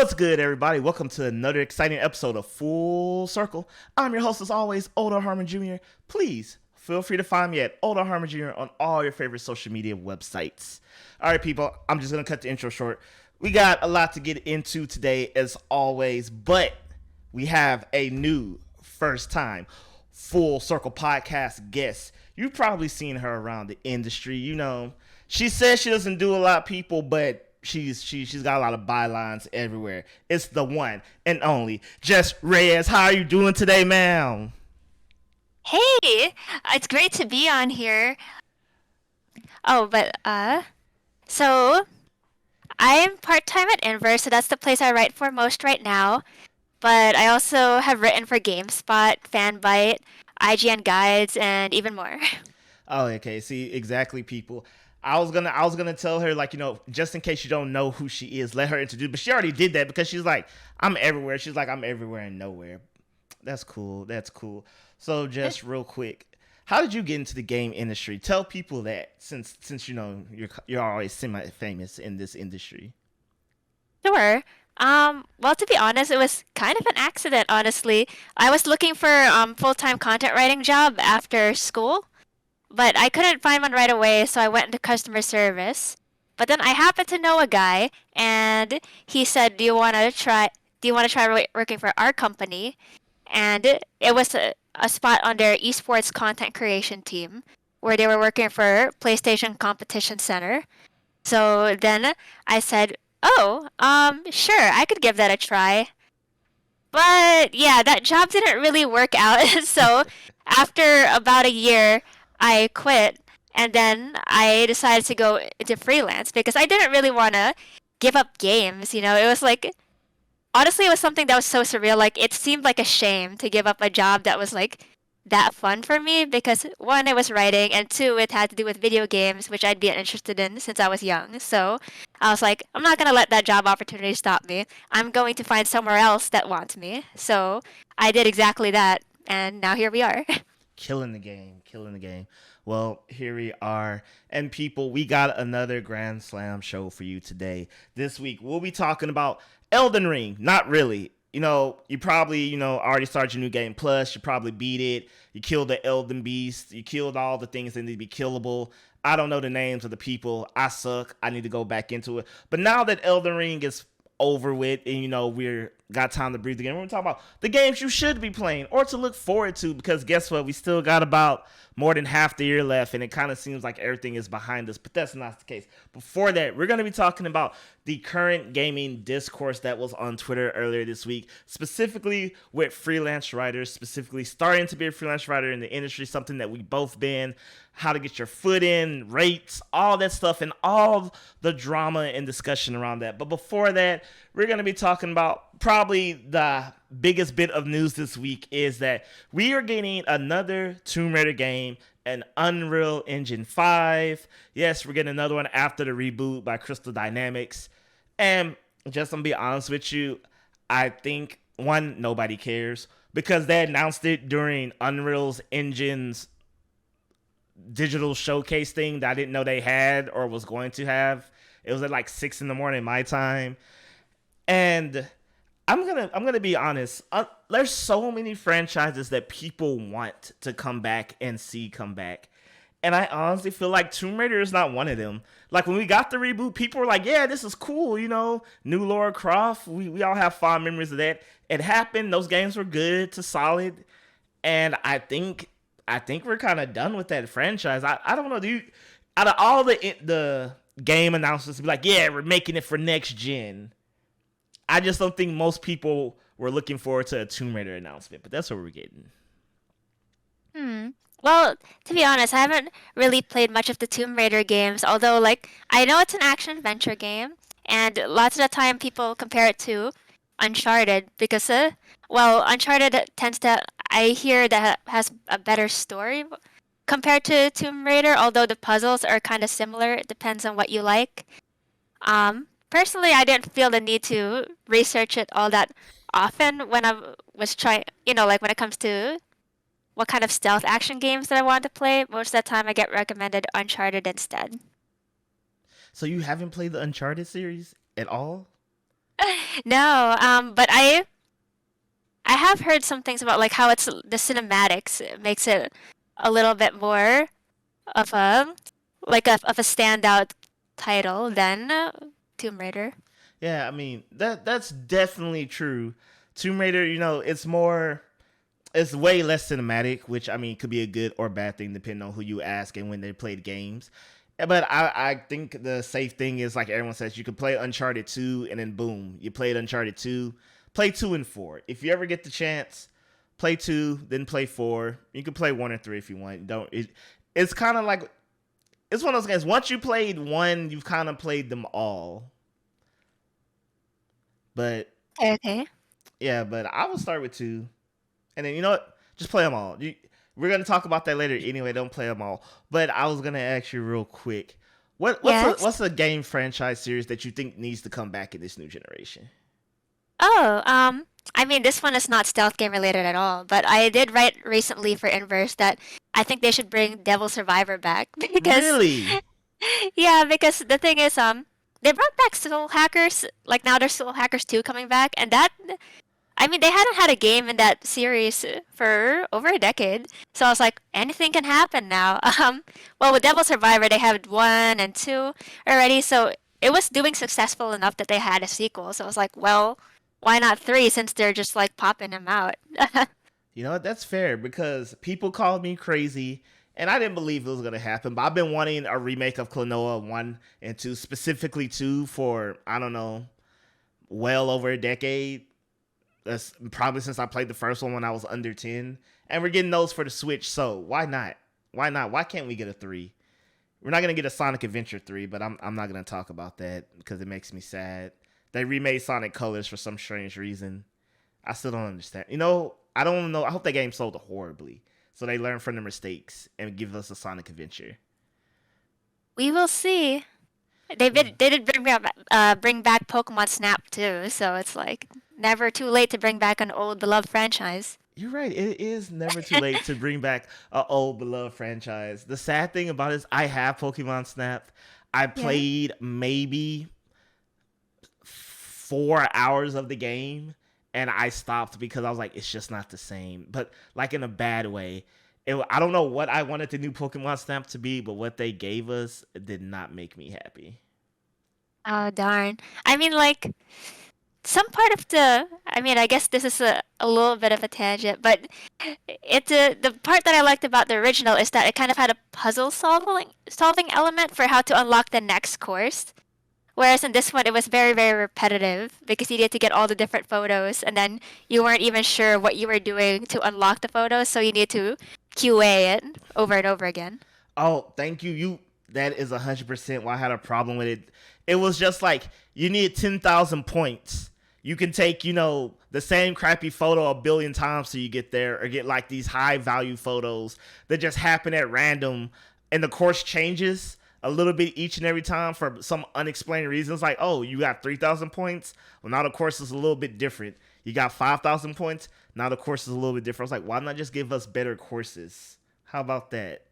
What's good, everybody? Welcome to another exciting episode of Full Circle. I'm your host, as always, Oda Harmon Jr. Please feel free to find me at Oda Harmon Jr. on all your favorite social media websites. All right, people, I'm just going to cut the intro short. We got a lot to get into today, as always, but we have a new first time Full Circle podcast guest. You've probably seen her around the industry. You know, she says she doesn't do a lot, people, but she's got a lot of bylines everywhere. It's the one and only Jess Reyes. How are you doing today, ma'am? Hey, it's great to be on here. So I'm part-time at Inverse, so that's the place I write for most right now. But I also have written for GameSpot, Fanbyte, IGN Guides, and even more. Oh, okay. See, exactly, people. I was gonna tell her, like, just in case you don't know who she is, let her introduce. But she already did that because she's like, I'm everywhere. She's like, I'm everywhere and nowhere. That's cool. That's cool. So, just real quick, how did you get into the game industry? Tell people that, since you're always semi famous in this industry. Sure. Well, to be honest, it was kind of an accident, honestly. I was looking for full-time content writing job after school, but I couldn't find one right away, so I went into customer service. But then I happened to know a guy, and he said, Do you want to try working for our company?" And it was a spot on their esports content creation team, where they were working for PlayStation Competition Center. So then I said, "Oh, sure, I could give that a try." But yeah, that job didn't really work out. So after about a year, I quit, and then I decided to go into freelance because I didn't really want to give up games. It was like, honestly, it was something that was so surreal. Like, it seemed like a shame to give up a job that was like that fun for me because one, it was writing, and two, it had to do with video games, which I'd be interested in since I was young. So I was like, I'm not gonna let that job opportunity stop me. I'm going to find somewhere else that wants me. So I did exactly that, and now here we are. Killing the game, killing the game. Well, here we are. And people, we got another Grand Slam show for you today. This week, we'll be talking about Elden Ring. Not really. You probably, already started your new game. Plus, you probably beat it. You killed the Elden Beast. You killed all the things that need to be killable. I don't know the names of the people. I suck. I need to go back into it. But now that Elden Ring is over with and we're got time to breathe again, we're gonna talk about the games you should be playing or to look forward to, because guess what, we still got about more than half the year left and it kind of seems like everything is behind us, but that's not the case. Before that, we're going to be talking about the current gaming discourse that was on Twitter earlier this week, specifically with freelance writers, specifically starting to be a freelance writer in the industry, something that we both been, how to get your foot in, rates, all that stuff, and all the drama and discussion around that. But before that, we're going to be talking about probably the biggest bit of news this week is that we are getting another Tomb Raider game, an Unreal Engine 5. Yes, we're getting another one after the reboot by Crystal Dynamics. And just to be honest with you, I think, one, nobody cares because they announced it during Unreal's Engine's digital showcase thing that I didn't know they had or was going to have. It was at like 6 in the morning my time. And I'm gonna be honest. There's so many franchises that people want to come back and see come back, and I honestly feel like Tomb Raider is not one of them. Like when we got the reboot, people were like, "Yeah, this is cool," new Lara Croft. We all have fond memories of that. It happened. Those games were good to solid, and I think we're kind of done with that franchise. I don't know. Do you, out of all the game announcements, be like, "Yeah, we're making it for next gen." I just don't think most people were looking forward to a Tomb Raider announcement, but that's what we're getting. Hmm. Well, to be honest, I haven't really played much of the Tomb Raider games, although like I know it's an action adventure game, and lots of the time people compare it to Uncharted because Uncharted tends to, I hear, that has a better story compared to Tomb Raider, although the puzzles are kind of similar. It depends on what you like. Personally, I didn't feel the need to research it all that often when I was trying, like when it comes to what kind of stealth action games that I want to play. Most of the time, I get recommended Uncharted instead. So you haven't played the Uncharted series at all? No, but I have heard some things about like how it's the cinematics makes it a little bit more of a of a standout title than Tomb Raider. Yeah, I mean that's definitely true. Tomb Raider, it's more, it's way less cinematic, which I mean could be a good or bad thing depending on who you ask and when they played games. But I think the safe thing is like everyone says, you could play Uncharted 2 and then boom, you played Uncharted 2, play 2 and 4. If you ever get the chance, play 2, then play 4. You can play 1 and 3 if you want. Don't it's kind of like, it's one of those games. Once you played 1, you've kind of played them all. But Okay. yeah, but I will start with 2. And then you know what? Just play them all. We're gonna talk about that later anyway. Don't play them all. But I was gonna ask you real quick, Yes. what's a game franchise series that you think needs to come back in this new generation? Oh, I mean, this one is not stealth game related at all, but I did write recently for Inverse that I think they should bring Devil Survivor back because, Really? yeah, because the thing is, they brought back Soul Hackers, like now there's Soul Hackers 2 coming back, and that, I mean, they hadn't had a game in that series for over a decade, so I was like, anything can happen now. Well, with Devil Survivor, they have 1 and 2 already, so it was doing successful enough that they had a sequel. So I was like, well, why not 3 since they're just like popping them out? You know what? That's fair because people called me crazy, and I didn't believe it was gonna happen. But I've been wanting a remake of Klonoa 1 and 2, specifically 2, for I don't know, well over a decade. That's probably since I played the first one when I was under 10. And we're getting those for the Switch, so why not? Why not? Why can't we get a 3? We're not gonna get a Sonic Adventure 3, but I'm not gonna talk about that because it makes me sad. They remade Sonic Colors for some strange reason. I still don't understand. I don't know. I hope that game sold horribly, so they learn from the mistakes and give us a Sonic Adventure. We will see. Yeah. They did bring back Pokemon Snap too, so it's like never too late to bring back an old beloved franchise. You're right. It is never too late to bring back an old beloved franchise. The sad thing about it is I have Pokemon Snap. I Yeah. played maybe 4 hours of the game and I stopped because I was like, it's just not the same. But like in a bad way. I don't know what I wanted the new Pokemon Snap to be, but what they gave us did not make me happy. Oh darn. I mean, like some part of I mean, I guess this is a little bit of a tangent, but the part that I liked about the original is that it kind of had a puzzle solving element for how to unlock the next course. Whereas in this one, it was very, very repetitive because you needed to get all the different photos, and then you weren't even sure what you were doing to unlock the photos, so you need to QA it over and over again. Oh, thank you. That is 100% why I had a problem with it. It was just like you need 10,000 points. You can take, the same crappy photo a billion times till you get there, or get like these high value photos that just happen at random, and the course changes a little bit each and every time for some unexplained reasons. Like, oh, you got 3,000 points. Well, now the course is a little bit different. You got 5,000 points. Now the course is a little bit different. I was like, why not just give us better courses? How about that?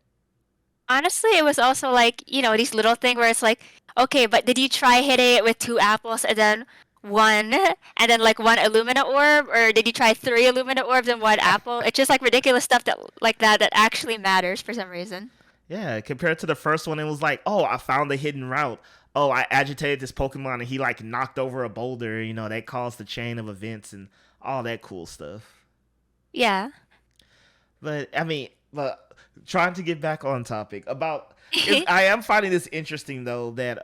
Honestly, it was also like, these little thing where it's like, okay, but did you try hitting it with 2 apples and then one, and then like one Illumina orb, or did you try 3 Illumina orbs and 1 apple? It's just like ridiculous stuff that actually matters for some reason. Yeah, compared to the first one, it was like, oh, I found the hidden route. Oh, I agitated this Pokemon and he like knocked over a boulder. That caused the chain of events and all that cool stuff. Yeah. But I mean, but trying to get back on topic about, I am finding this interesting though that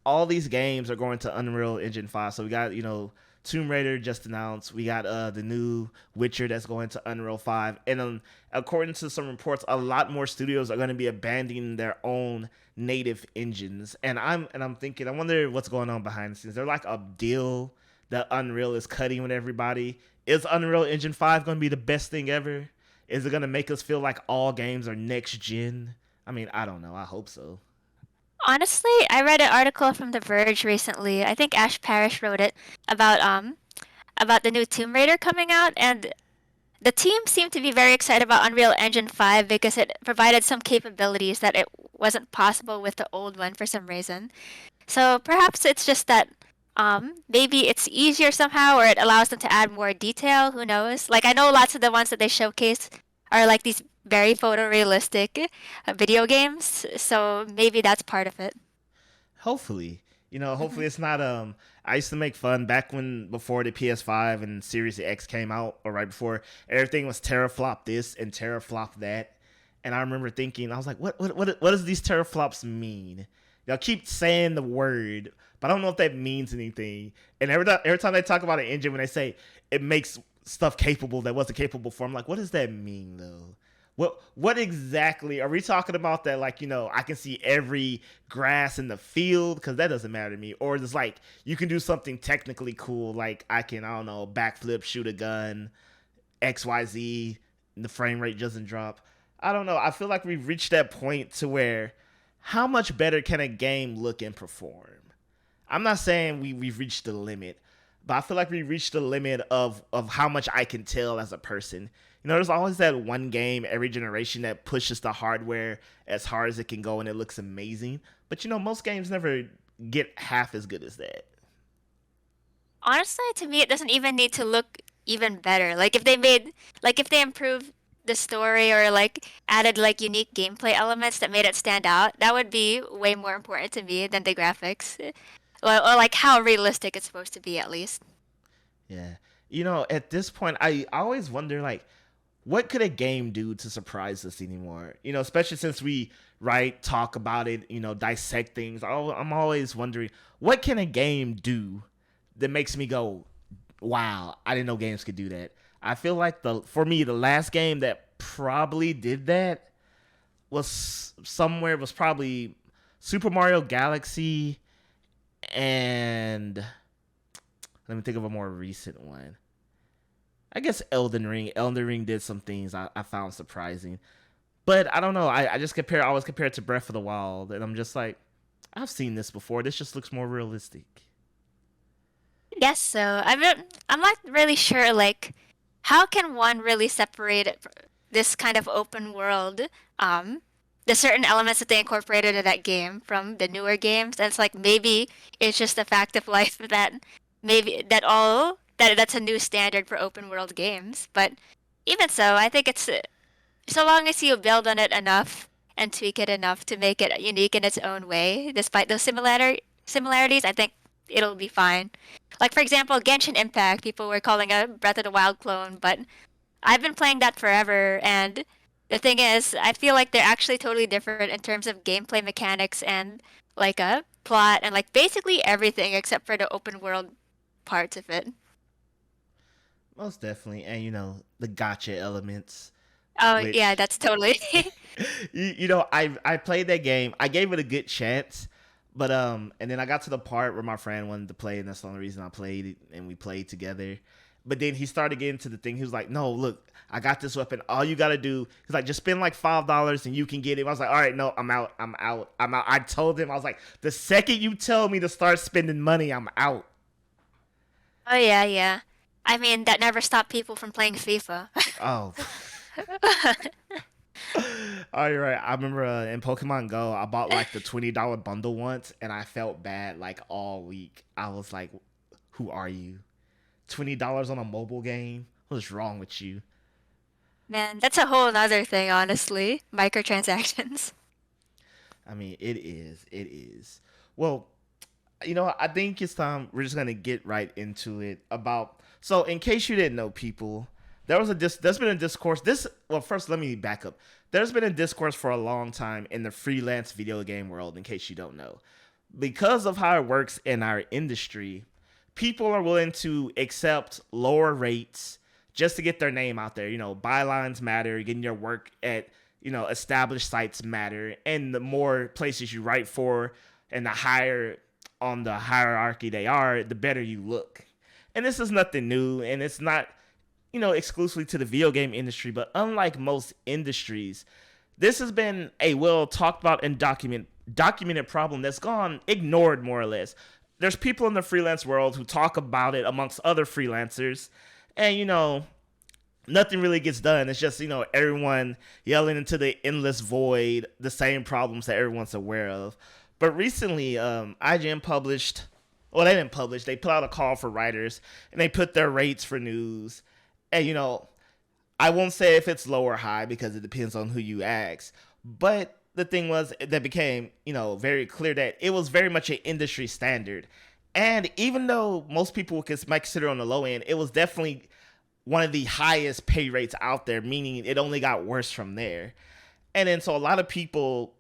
all these games are going to Unreal Engine 5. So we got Tomb Raider just announced. We got the new Witcher that's going to Unreal 5, and according to some reports, a lot more studios are going to be abandoning their own native engines. And I'm thinking, I wonder what's going on behind the scenes. They're like a deal that Unreal is cutting with everybody. Is Unreal Engine 5 going to be the best thing ever? Is it going to make us feel like all games are next gen? I mean, I don't know. I hope so. Honestly, I read an article from The Verge recently. I think Ash Parrish wrote it about about the new Tomb Raider coming out, and the team seemed to be very excited about Unreal Engine 5 because it provided some capabilities that it wasn't possible with the old one for some reason. So perhaps it's just that Maybe it's easier somehow, or it allows them to add more detail. Who knows? Like I know lots of the ones that they showcase are like these very photorealistic video games, so maybe that's part of it. Hopefully, Hmm. hopefully it's not. I used to make fun back when before the PS5 and Series X came out, or right before everything was teraflop this and teraflop that. And I remember thinking, I was like, what does these teraflops mean? They'll keep saying the word, but I don't know if that means anything. And every time they talk about an engine, when they say it makes stuff capable that wasn't capable before, I'm like, what does that mean though? What exactly are we talking about? That like I can see every grass in the field because that doesn't matter to me, or it's like you can do something technically cool like I don't know, backflip, shoot a gun, XYZ, the frame rate doesn't drop. I don't know. I feel like we've reached that point to where how much better can a game look and perform? I'm not saying we've reached the limit, but I feel like we reached the limit of how much I can tell as a person. There's always that one game every generation that pushes the hardware as hard as it can go and it looks amazing. But most games never get half as good as that. Honestly, to me, it doesn't even need to look even better. Like if they improved the story or like added like unique gameplay elements that made it stand out, that would be way more important to me than the graphics. Or like how realistic it's supposed to be at least. Yeah. At this point, I always wonder like what could a game do to surprise us anymore? Especially since we talk about it, dissect things. I'm always wondering what can a game do that makes me go, "Wow, I didn't know games could do that." I feel like for me the last game that probably did that was probably Super Mario Galaxy, and let me think of a more recent one. I guess Elden Ring. Elden Ring did some things I found surprising. But I don't know. I just I always compare it to Breath of the Wild, and I'm just like, I've seen this before. This just looks more realistic. Yes, so I'm not really sure like how can one really separate this kind of open world, um, the certain elements that they incorporated in that game from the newer games. And it's like maybe it's just a fact of life that maybe that's a new standard for open world games. But even so, I think it's so long as you build on it enough and tweak it enough to make it unique in its own way, despite those similarities, I think it'll be fine. Like for example, Genshin Impact, people were calling a Breath of the Wild clone, but I've been playing that forever, and the thing is, I feel like they're actually totally different in terms of gameplay mechanics and like a plot and like basically everything except for the open world parts of it. Most definitely, and the gotcha elements, Oh yeah, which that's totally. I played that game. I gave it a good chance, but and then I got to the part where my friend wanted to play, and that's the only reason I played it, and we played together. But then he started getting to the thing. He was like, "No, look, I got this weapon. All you gotta do is like just spend like $5 and you can get it." I was like, "All right, no, I'm out. I'm out. I'm out." I told him I was like, "The second you tell me to start spending money, I'm out." Oh yeah, yeah. I mean, that never stopped people from playing FIFA. Oh, all right. I remember in Pokemon Go, I bought like the $20 bundle once, and I felt bad like all week. I was like, "Who are you? $20 on a mobile game? What's wrong with you?" Man, that's a whole other thing, honestly. Microtransactions. I mean, it is. It is. Well, I think it's time we're just gonna get right into it. So, in case you didn't know, people, there's been a discourse. First, let me back up. There's been a discourse for a long time in the freelance video game world. In case you don't know, because of how it works in our industry, people are willing to accept lower rates just to get their name out there. Bylines matter. Getting your work at established sites matter, and the more places you write for, and the higher on the hierarchy they are, the better you look. And this is nothing new, and it's not exclusively to the video game industry, but unlike most industries, this has been a well talked about and documented problem that's gone ignored more or less. There's people in the freelance world who talk about it amongst other freelancers, and nothing really gets done. It's just everyone yelling into the endless void the same problems that everyone's aware of. But recently, IGN published well, they didn't publish. They put out a call for writers, and they put their rates for news. And I won't say if it's low or high because it depends on who you ask. But the thing was that became, very clear that it was very much an industry standard. And even though most people might consider on the low end, it was definitely one of the highest pay rates out there, meaning it only got worse from there. And then so a lot of people,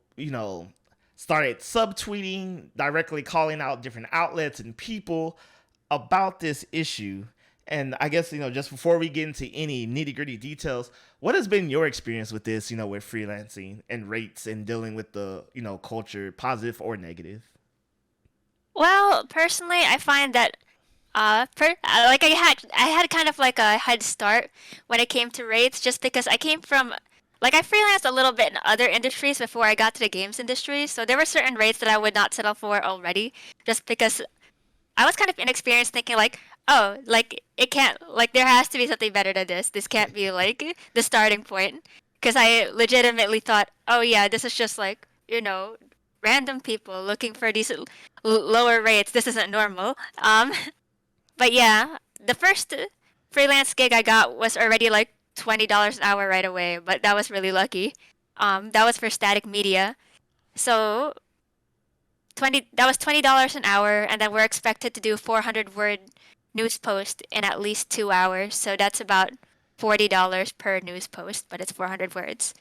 started subtweeting, directly calling out different outlets and people about this issue. And I guess, just before we get into any nitty gritty details, what has been your experience with this, with freelancing and rates and dealing with the, culture, positive or negative? Well, personally, I find that like I had kind of like a head start when it came to rates, just because I came from like I freelanced a little bit in other industries before I got to the games industry, so there were certain rates that I would not settle for already, just because I was kind of inexperienced, thinking like, oh, like it can't, like there has to be something better than this. This can't be like the starting point, because I legitimately thought, oh yeah, this is just like random people looking for these lower rates. This isn't normal. But yeah, the first freelance gig I got was already like $20 an hour right away, but that was really lucky. That was for static media. So 20 that was $20 an hour, and then we're expected to do 400 word news post in at least 2 hours. So that's about $40 per news post, but it's 400 words.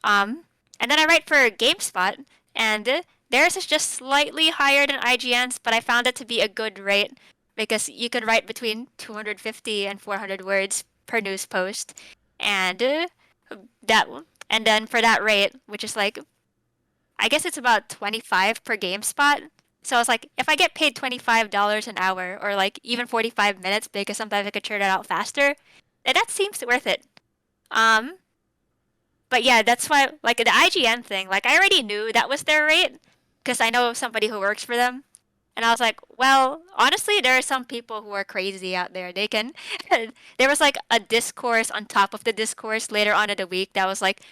Um, and then I write for GameSpot, and theirs is just slightly higher than IGN's, but I found it to be a good rate because you could write between 250 and 400 words per news post, and that and then for that rate, which is like I guess it's about 25 per GameSpot. So I was like, if I get paid $25 an hour or like even 45 minutes because sometimes I could churn it out faster, then that seems worth it. Um, but yeah, that's why, like the IGN thing, like I already knew that was their rate because I know somebody who works for them. And I was like, well, honestly, there are some people who are crazy out there. They can. There was like a discourse on top of the discourse later on in the week that was like,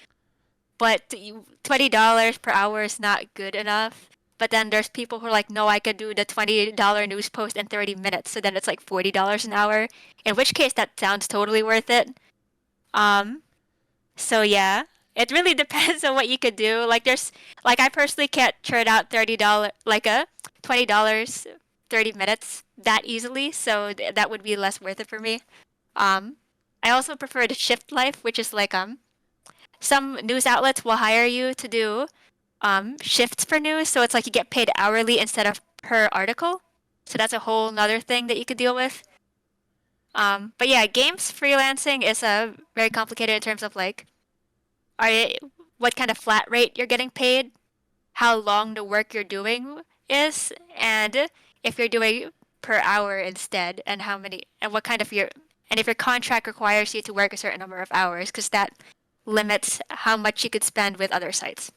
but $20 per hour is not good enough. But then there's people who are like, no, I could do the $20 news post in 30 minutes. So then it's like $40 an hour. In which case, that sounds totally worth it. Um, so yeah, it really depends on what you could do. Like I personally can't churn out $30, like a $20, 30 minutes that easily. So that would be less worth it for me. Um, I also prefer the shift life, which is like, some news outlets will hire you to do shifts for news, so it's like you get paid hourly instead of per article. So that's a whole nother thing that you could deal with. But yeah, games freelancing is very complicated in terms of like, are you, what kind of flat rate you're getting paid, how long the work you're doing is, and if you're doing per hour instead, and how many, and what kind of and if your contract requires you to work a certain number of hours, because that limits how much you could spend with other sites.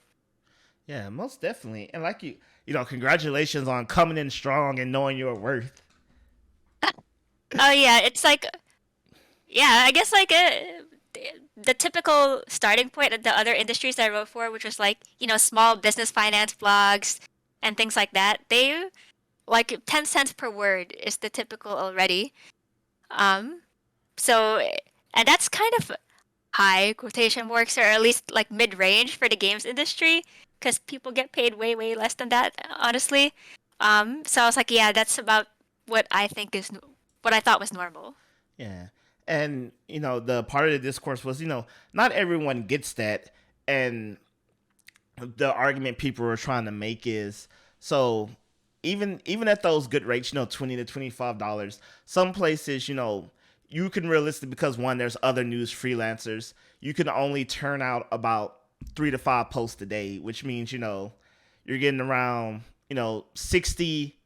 Yeah, most definitely. And like congratulations on coming in strong and knowing your worth. Oh yeah, it's like yeah, I guess like the typical starting point of the other industries that I wrote for, which was like small business finance blogs and things like that. They like 10 cents per word is the typical already. Um, so and that's kind of high quotation marks, or at least like mid range for the games industry, because people get paid way way less than that, honestly. So I was like, yeah, that's about what I think is what I thought was normal. Yeah. And, the part of the discourse was, not everyone gets that. And the argument people were trying to make is so even at those good rates, $20 to $25, some places, you can realistically, because one, there's other news freelancers, you can only turn out about 3 to 5 posts a day, which means, you're getting around, 60,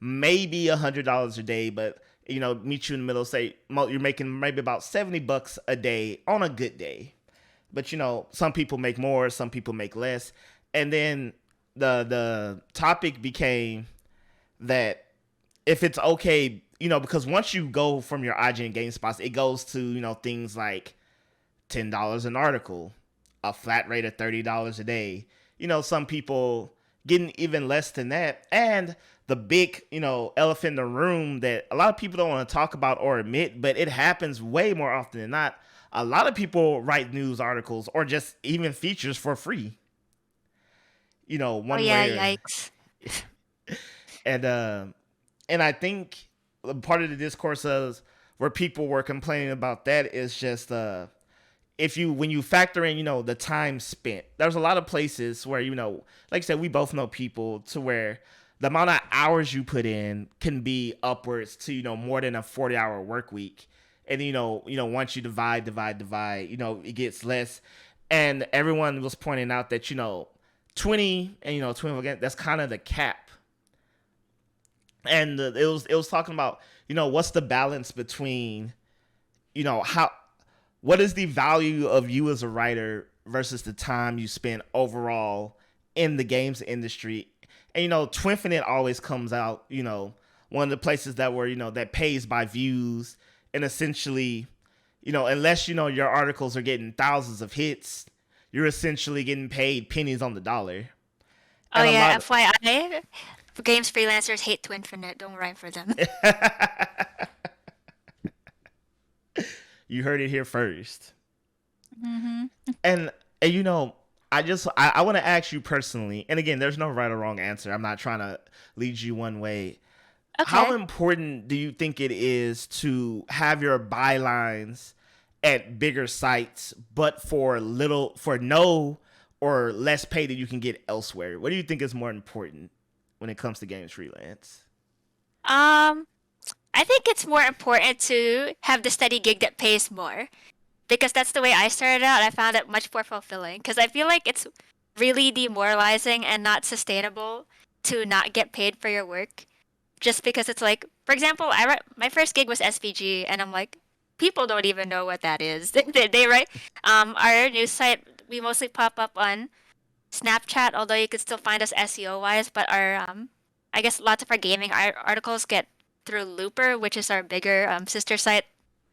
maybe $100 a day, but meet you in the middle, say you're making maybe about $70 a day on a good day. But some people make more, some people make less. And then the topic became that if it's okay, because once you go from your IGN GameSpots, it goes to, things like $10 an article, a flat rate of $30 a day. Some people getting even less than that. And the big, elephant in the room that a lot of people don't want to talk about or admit, but it happens way more often than not. A lot of people write news articles or just even features for free, Oh one yeah, way or yikes. and I think part of the discourse is where people were complaining about that is just if you when you factor in the time spent, there's a lot of places where like I said, we both know people to where the amount of hours you put in can be upwards to more than a 40-hour work week, and once you divide, it gets less. And everyone was pointing out that 20 and 20 again, that's kind of the cap. And it was talking about what's the balance between how what is the value of you as a writer versus the time you spend overall in the games industry. And Twinfinite always comes out, one of the places that were that pays by views, and essentially unless your articles are getting thousands of hits, you're essentially getting paid pennies on the dollar. Oh And a yeah, lot FYI, games freelancers hate Twinfinite. Don't write for them. You heard it here first. Hmm. And, and I want to ask you personally, and again, there's no right or wrong answer. I'm not trying to lead you one way. How Okay. important do you think it is to have your bylines at bigger sites, but for no or less pay that you can get elsewhere? What do you think is more important when it comes to games freelance? Um, I think it's more important to have the steady gig that pays more because that's the way I started out. I found it much more fulfilling because I feel like it's really demoralizing and not sustainable to not get paid for your work just because it's like, for example, my first gig was SVG and I'm like, people don't even know what that is. They write our news site. We mostly pop up on Snapchat, although you could still find us SEO wise, but our I guess lots of our gaming articles get through Looper, which is our bigger sister site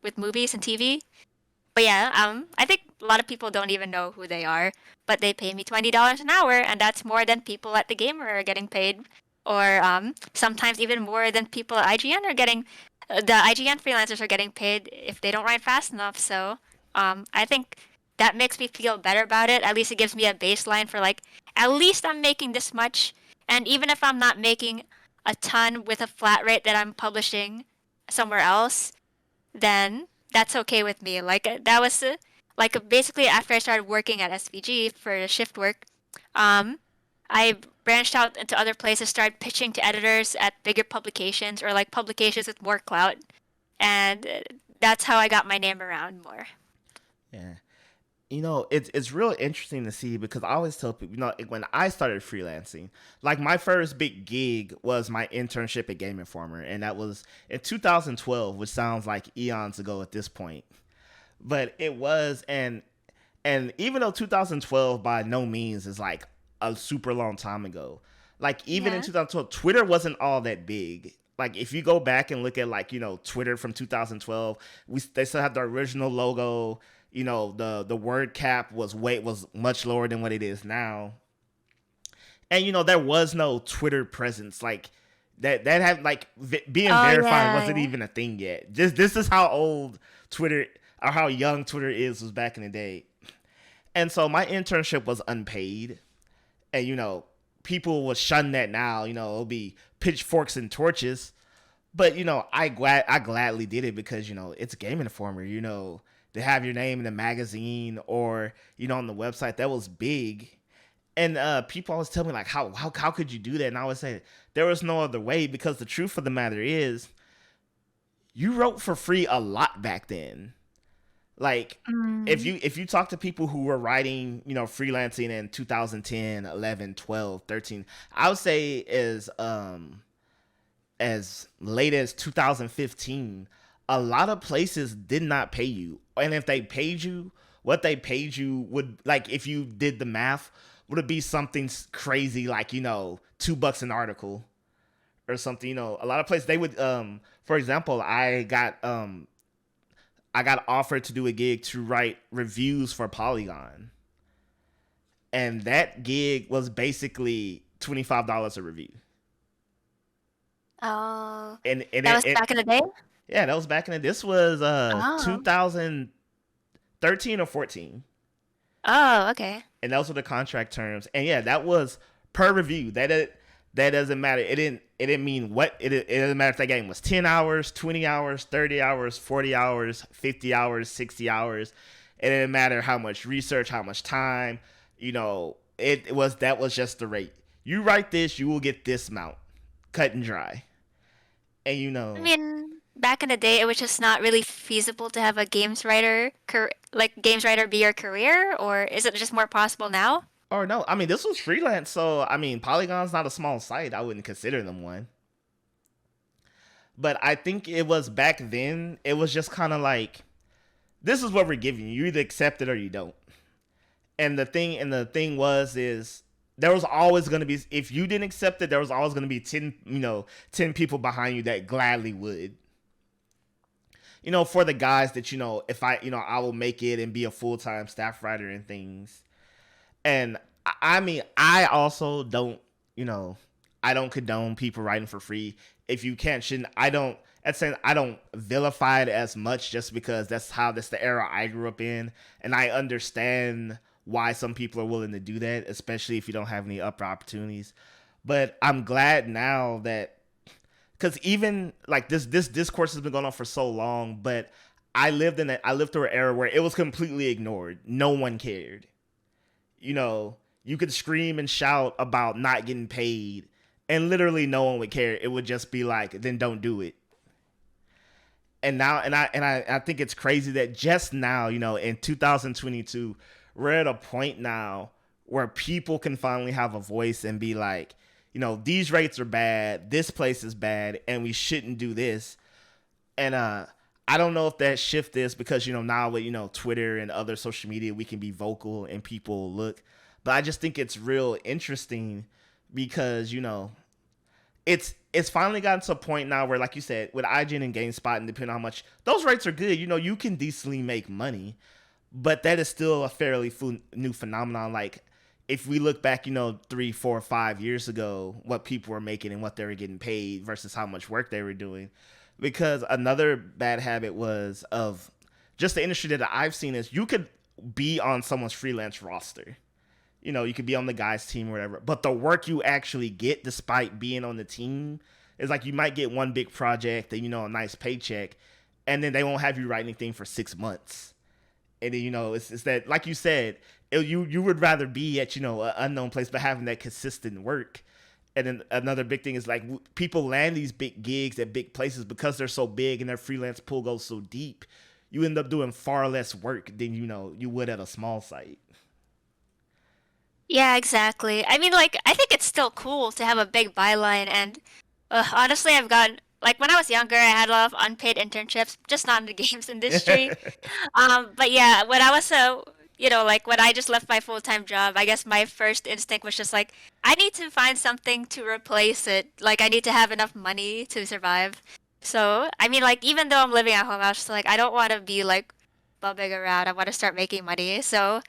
with movies and TV. But yeah, I think a lot of people don't even know who they are, but they pay me $20 an hour, and that's more than people at the Gamer are getting paid, or sometimes even more than people at IGN are getting. The IGN freelancers are getting paid if they don't write fast enough. So I think that makes me feel better about it. At least it gives me a baseline for like, at least I'm making this much, and even if I'm not making a ton with a flat rate that I'm publishing somewhere else, then that's okay with me. Like that was like basically after I started working at SVG for shift work, um, I branched out into other places, started pitching to editors at bigger publications or like publications with more clout, and that's how I got my name around more. Yeah. It's real interesting to see because I always tell people, when I started freelancing, like my first big gig was my internship at Game Informer, and that was in 2012, which sounds like eons ago at this point. But it was, and even though 2012 by no means is like a super long time ago, like even in Yeah. 2012, Twitter wasn't all that big. Like if you go back and look at like Twitter from 2012, they still have the original logo. The word cap was much lower than what it is now, and there was no Twitter presence like that had like being Oh verified yeah, wasn't yeah. even a thing yet. Just this is how old Twitter or how young Twitter is was back in the day. And so my internship was unpaid, and people will shun that now. It'll be pitchforks and torches, but I gladly did it because it's Game Informer. To have your name in the magazine or on the website, that was big. And people always tell me like how could you do that? And I always say there was no other way, because the truth of the matter is you wrote for free a lot back then. Like Mm. if you talk to people who were writing freelancing in 2010, 11, 12, 13, I would say as late as 2015, a lot of places did not pay you. And if they paid you, what they paid you would, like, if you did the math, would it be something crazy like, $2 an article or something. A lot of places they would, for example, I got offered to do a gig to write reviews for Polygon. And that gig was basically $25 a review. Oh, And that was back in the day? yeah, that was back in the, this was Oh. 2013 or 14. Oh, okay. And those were the contract terms. And yeah, that was per review. That doesn't matter. It didn't mean what it doesn't matter if that game was 10 hours, 20 hours, 30 hours, 40 hours, 50 hours, 60 hours. It didn't matter how much research, how much time. It was that was just the rate. You write this, you will get this amount, cut and dry. And I mean, back in the day, it was just not really feasible to have a games writer be your career, or is it just more possible now? or no, I mean this was freelance, so I mean Polygon's not a small site. I wouldn't consider them one. But I think it was back then. It was just kind of like, this is what we're giving you. You either accept it or you don't. And the thing was is there was always going to be, if you didn't accept it, there was always going to be 10 people behind you that gladly would. For the guys that if I will make it and be a full-time staff writer and things. And I mean, I also don't, you know, I don't condone people writing for free. If you can't, shouldn't, I don't, at saying I don't vilify it as much just because that's the era I grew up in. And I understand why some people are willing to do that, especially if you don't have any upper opportunities. But I'm glad now that, because even like this discourse has been going on for so long, but I lived through an era where it was completely ignored. No one cared. You could scream and shout about not getting paid, and literally no one would care. It would just be like, then don't do it. And now, I think it's crazy that just now, in 2022, we're at a point now where people can finally have a voice and be like, these rates are bad, this place is bad, and we shouldn't do this. And I don't know if that shift is because now with Twitter and other social media, we can be vocal and people look. But I just think it's real interesting because it's finally gotten to a point now where, like you said, with IGN and GameSpot, and depending on how much those rates are good, you can decently make money. But that is still a fairly new phenomenon. Like, if we look back, 3, 4, 5 years ago, what people were making and what they were getting paid versus how much work they were doing. Because another bad habit was of just the industry that I've seen is you could be on someone's freelance roster. You could be on the guy's team or whatever. But the work you actually get despite being on the team is like you might get one big project and, a nice paycheck. And then they won't have you write anything for 6 months. And then, it's that, like you said, you would rather be at, an unknown place, but having that consistent work. And then another big thing is like people land these big gigs at big places because they're so big and their freelance pool goes so deep. You end up doing far less work than, you would at a small site. Yeah, exactly. I mean, like, I think it's still cool to have a big byline, and honestly, I've gotten like when I was younger, I had a lot of unpaid internships, just not in the games industry. But yeah, when I was like when I just left my full-time job, I guess my first instinct was just like, I need to find something to replace it. Like, I need to have enough money to survive. So, I mean, like, even though I'm living at home, I was just like, I don't want to be like bumming around. I want to start making money. So,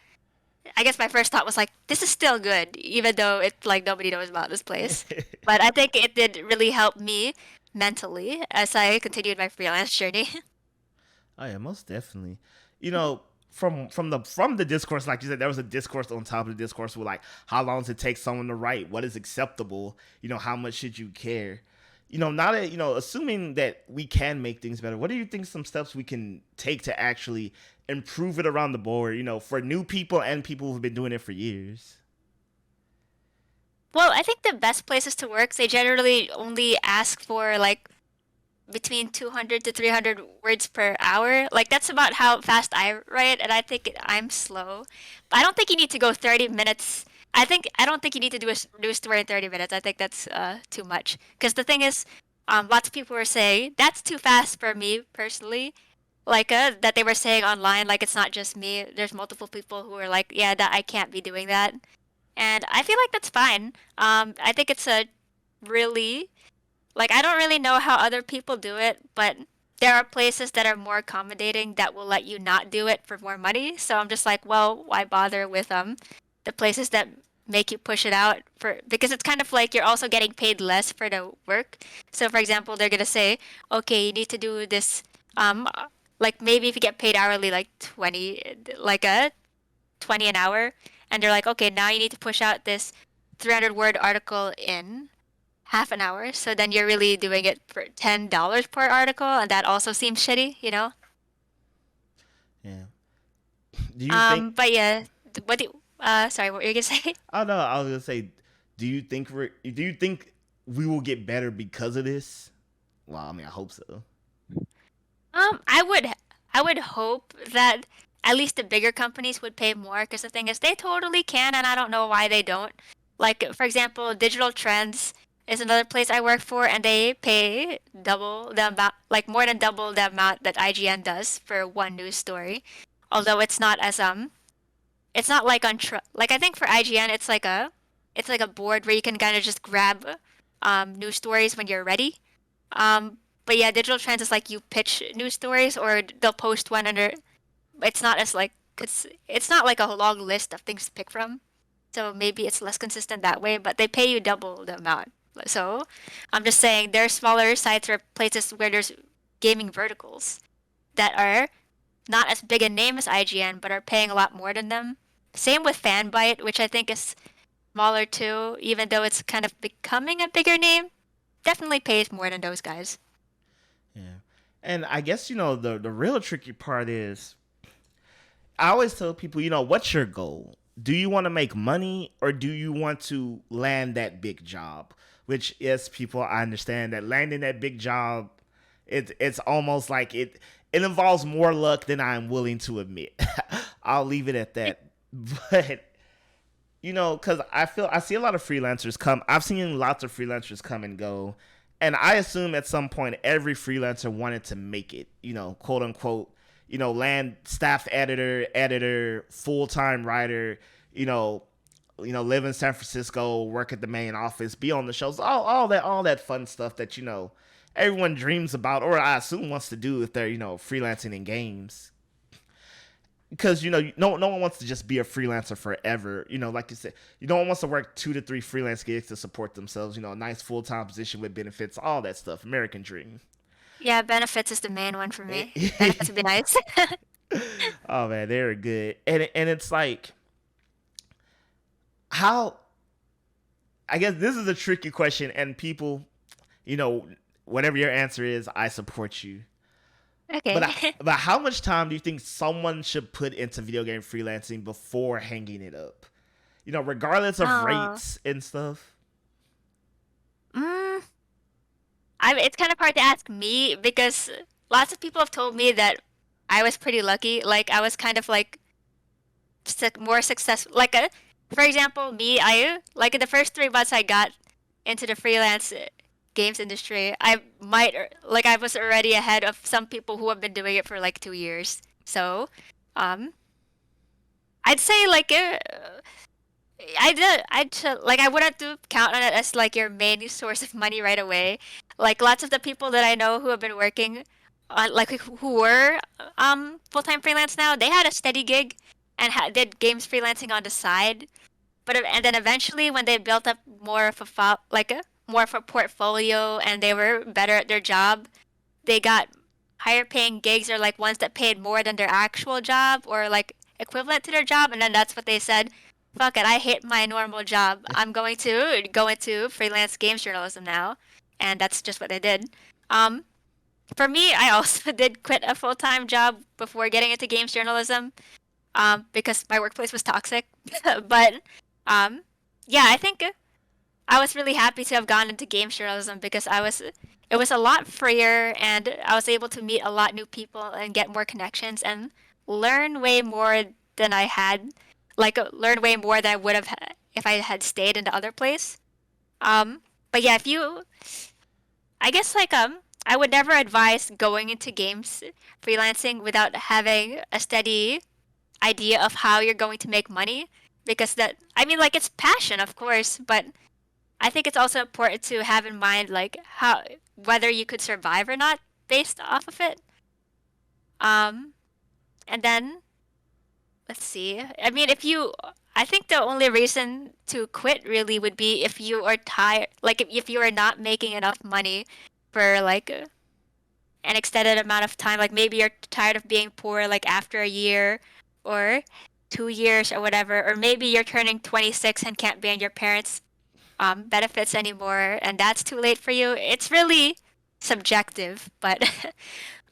I guess my first thought was like, this is still good, even though it's like nobody knows about this place. But I think it did really help me mentally as I continued my freelance journey. Oh yeah, most definitely. From the discourse, like you said, there was a discourse on top of the discourse with like how long does it take someone to write? What is acceptable? How much should you care? Now that assuming that we can make things better, what do you think some steps we can take to actually improve it around the board? For new people and people who've been doing it for years. Well, I think the best places to work, they generally only ask for like between 200 to 300 words per hour. Like that's about how fast I write, and I think I'm slow. But I don't think you need to go 30 minutes. I don't think you need to do a story in 30 minutes. I think that's too much. Because the thing is, lots of people were saying that's too fast for me personally. Like that they were saying online, like it's not just me. There's multiple people who are like, yeah, that I can't be doing that, and I feel like that's fine. I think it's a really like I don't really know how other people do it, but there are places that are more accommodating that will let you not do it for more money. So I'm just like, well, why bother with the places that make you push it out for because it's kind of like you're also getting paid less for the work. So for example, they're gonna say, okay, you need to do this like maybe if you get paid hourly like 20 like a 20 an hour and they're like, okay, now you need to push out this 300 word article in half an hour. So then you're really doing it for $10 per article and that also seems shitty, you know? Yeah. Do you think? But yeah, what do you, sorry, what were you gonna say? I don't know. I was gonna say, do you think we will get better because of this? Well, I mean, I hope so. I would hope that at least the bigger companies would pay more because the thing is they totally can and I don't know why they don't. Like for example, Digital Trends is another place I work for and they pay double the amount like more than double the amount that IGN does for one news story. Although it's not as it's not like like I think for IGN it's like a board where you can kind of just grab news stories when you're ready. But yeah, Digital Trends is like you pitch news stories or they'll post one under. It's not as like it's not like a long list of things to pick from. So maybe it's less consistent that way, but they pay you double the amount. So I'm just saying there are smaller sites or places where there's gaming verticals that are not as big a name as IGN, but are paying a lot more than them. Same with Fanbyte, which I think is smaller too, even though it's kind of becoming a bigger name. Definitely pays more than those guys. Yeah. And I guess the real tricky part is I always tell people, what's your goal? Do you want to make money or do you want to land that big job? Which is people I understand that landing that big job it's almost like it involves more luck than I'm willing to admit. I'll leave it at that. But because I see a lot of freelancers come. I've seen lots of freelancers come and go, and I assume at some point every freelancer wanted to make it. Quote unquote. Land staff editor, full time writer. Live in San Francisco, work at the main office, be on the shows, all that fun stuff that everyone dreams about, or I assume wants to do if they're freelancing in games. Because no one wants to just be a freelancer forever. Like you said, no one wants to work 2 to 3 freelance gigs to support themselves. A nice full time position with benefits, all that stuff. American dream. Yeah, benefits is the main one for me. Benefits would be nice. Oh man, they're good, and it's like how. I guess this is a tricky question, and people, whatever your answer is, I support you. Okay. But how much time do you think someone should put into video game freelancing before hanging it up? Regardless of rates and stuff. Mm, it's kind of hard to ask me because lots of people have told me that I was pretty lucky. Like I was kind of like more successful. Like for example, me, I like in the first 3 months I got into the freelance games industry, I was already ahead of some people who have been doing it for like 2 years. So, um, I'd say like like I wouldn't to count on it as like your main source of money right away. Like lots of the people that I know who have been working on like who were full-time freelance now, they had a steady gig and did games freelancing on the side. And then eventually when they built up more of more of a portfolio and they were better at their job, they got higher paying gigs or like ones that paid more than their actual job or like equivalent to their job. And then that's what they said, fuck it, I hate my normal job. I'm going to go into freelance games journalism now. And that's just what they did. Um, for me, I also did quit a full-time job before getting into games journalism because my workplace was toxic. But um, yeah, I think I was really happy to have gone into games journalism because it was a lot freer and I was able to meet a lot new people and get more connections and learn way more than I had, learn way more than I would have if I had stayed in the other place. But yeah, if you, I guess I would never advise going into games freelancing without having a steady idea of how you're going to make money because I mean like it's passion of course, but I think it's also important to have in mind like how whether you could survive or not based off of it. Um, and then let's see. I mean, if you, I think the only reason to quit really would be if you are tired, like if you are not making enough money for like an extended amount of time. Like maybe you're tired of being poor like after a year or 2 years or whatever, or maybe you're turning 26 and can't be on your parents' benefits anymore, and that's too late for you. It's really subjective, but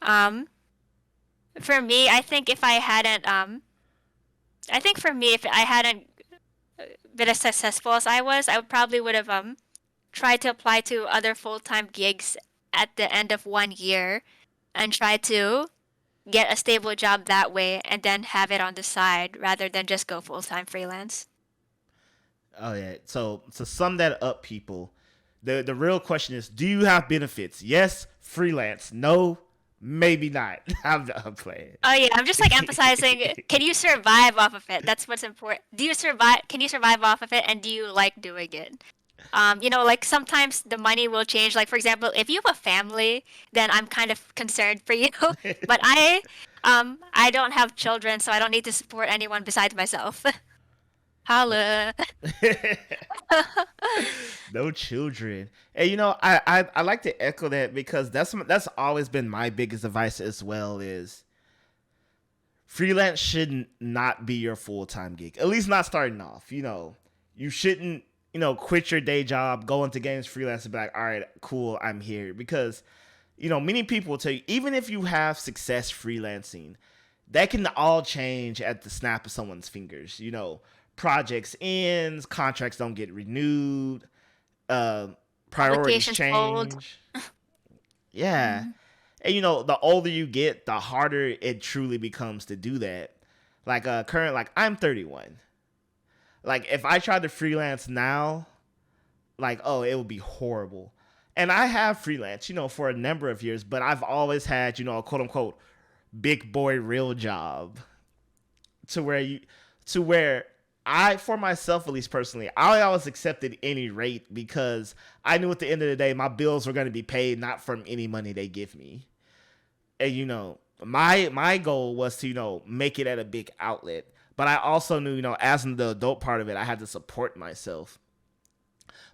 um, for me, I think for me, if I hadn't been as successful as I was, I would probably would have tried to apply to other full-time gigs at the end of 1 year and try to get a stable job that way and then have it on the side rather than just go full-time freelance. Oh yeah. So to sum that up, people, the real question is: do you have benefits? Yes, freelance. No, maybe not. I'm playing. Oh yeah, I'm just like emphasizing, can you survive off of it? That's what's important. Do you survive, can you survive off of it and do you like doing it? Like sometimes the money will change. Like for example, if you have a family, then I'm kind of concerned for you. But I don't have children, so I don't need to support anyone besides myself. Holla. No children. And I like to echo that because that's always been my biggest advice as well. Is freelance should not be your full-time gig, at least not starting off. You shouldn't quit your day job, go into games freelance, and be like, all right, cool, I'm here. Because many people will tell you, even if you have success freelancing, that can all change at the snap of someone's fingers. Projects ends, contracts don't get renewed, priorities Applications fold. change. Yeah. Mhm. And the older you get, the harder it truly becomes to do that. Like I'm 31. Like if I tried to freelance now, like it would be horrible. And I have freelance, for a number of years, but I've always had, a quote unquote big boy real job to where I, for myself at least personally, I always accepted any rate because I knew at the end of the day my bills were going to be paid not from any money they give me. And my goal was to make it at a big outlet, but I also knew as in the adult part of it, I had to support myself.